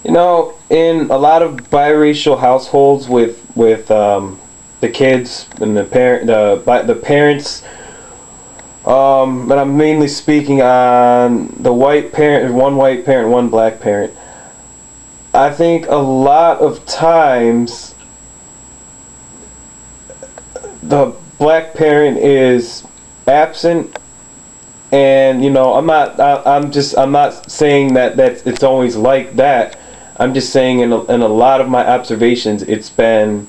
You know, in a lot of biracial households with the kids and the parents, but I'm mainly speaking on the white parent, one white parent, one black parent. I think a lot of times the black parent is absent, and I'm not saying that it's always like that. I'm just saying in a lot of my observations, it's been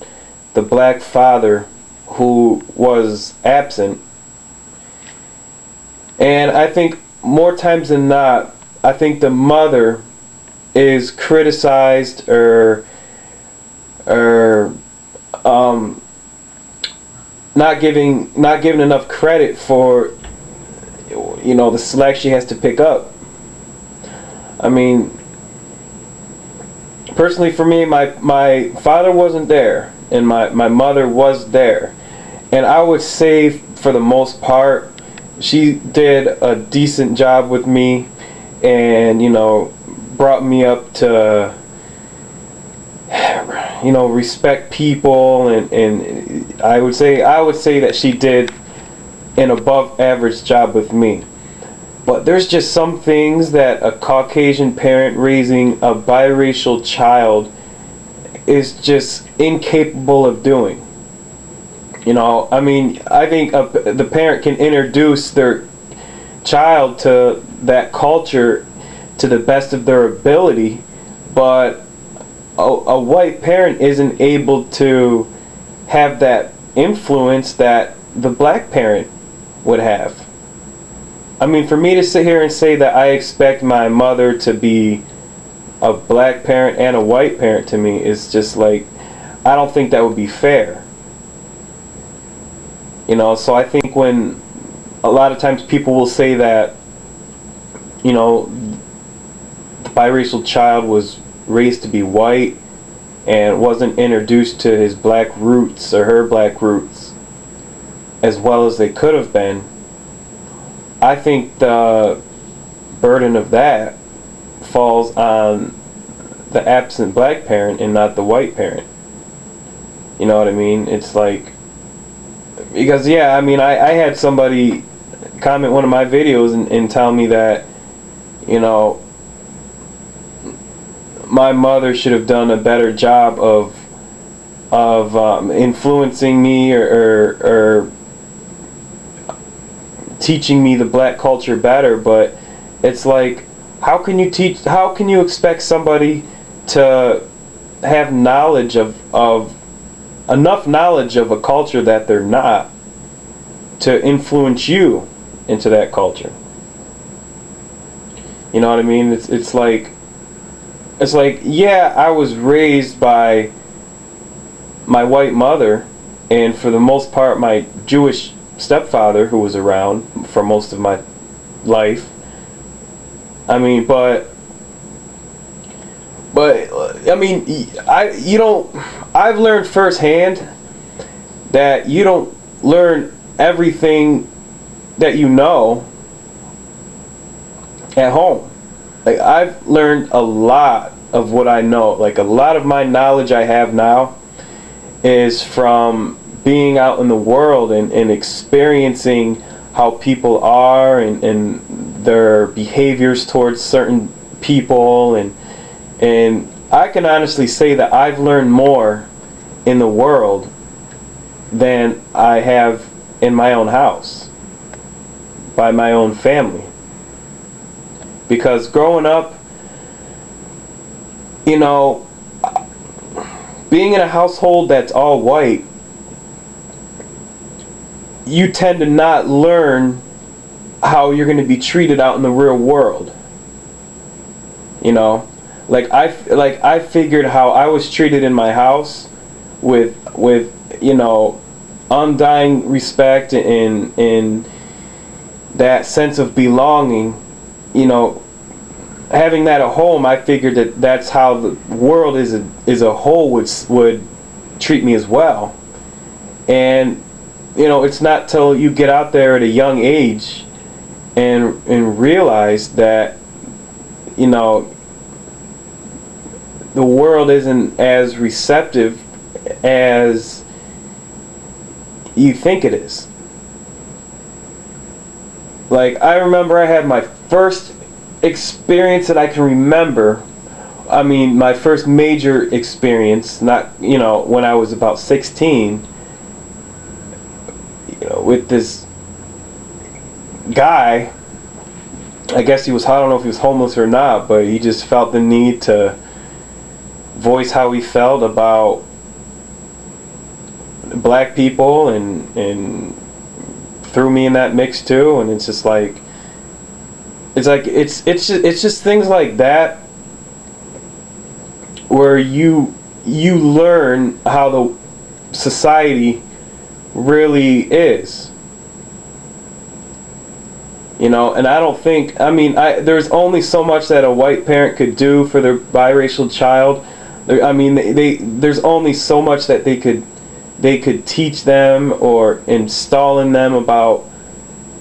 the black father who was absent. And I think more times than not, I think the mother is criticized or not giving enough credit for the slack she has to pick up. I mean, personally for me, my father wasn't there and my mother was there, and I would say for the most part she did a decent job with me, and brought me up to respect people, and I would say that she did an above average job with me. But there's just some things that a Caucasian parent raising a biracial child is just incapable of doing. I mean, I think the parent can introduce their child to that culture to the best of their ability, but a white parent isn't able to have that influence that the black parent would have. I mean, for me to sit here and say that I expect my mother to be a black parent and a white parent to me is just like, I don't think that would be fair. So I think when a lot of times people will say that, the biracial child was raised to be white and wasn't introduced to his black roots or her black roots as well as they could have been, I think the burden of that falls on the absent black parent and not the white parent. You know what I mean? It's like, because yeah, I mean, I had somebody comment one of my videos and tell me that, my mother should have done a better job of influencing me or teaching me the black culture better. But it's like, how can you expect somebody to have knowledge of enough knowledge of a culture that they're not to influence you into that culture? You know what I mean? It's like, yeah, I was raised by my white mother, and for the most part my Jewish stepfather, who was around for most of my life. I mean, but I mean, I've learned firsthand that you don't learn everything that you know at home. Like, I've learned a lot of what I know. Like, a lot of my knowledge I have now is from being out in the world and experiencing how people are and their behaviors towards certain people, and I can honestly say that I've learned more in the world than I have in my own house by my own family. Because growing up, being in a household that's all white, you tend to not learn how you're going to be treated out in the real world. I figured how I was treated in my house with undying respect and that sense of belonging. Having that at home, I figured that's how the world as a whole would treat me as well. And it's not till you get out there at a young age and realize that the world isn't as receptive as you think it is. Like, I remember I had my first experience that I can remember. I mean, my first major experience, not, when I was about 16, with this guy. I guess I don't know if he was homeless or not, but he just felt the need to voice how he felt about black people, and threw me in that mix too. And it's just like, it's just things like that where you learn how the society really is. And I don't think, there's only so much that a white parent could do for their biracial child. There's only so much that they could teach them or install in them about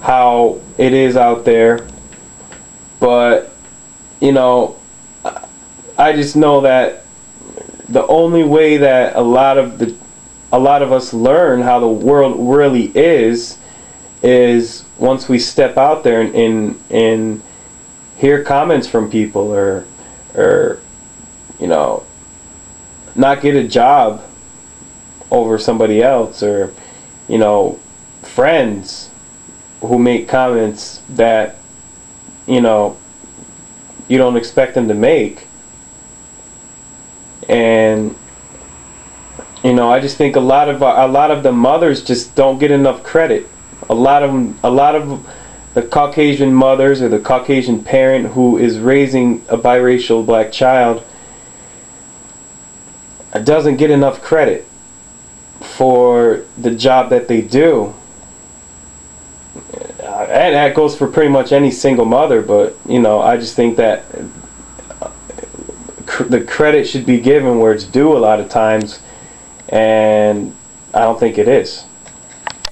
how it is out there. But, I just know that the only way that a lot of us learn how the world really is once we step out there and hear comments from people, or not get a job over somebody else, or friends who make comments that you don't expect them to make. And I just think a lot of the mothers just don't get enough credit. A lot of the Caucasian mothers, or the Caucasian parent who is raising a biracial black child, doesn't get enough credit for the job that they do. And that goes for pretty much any single mother, but I just think that the credit should be given where it's due a lot of times, and I don't think it is.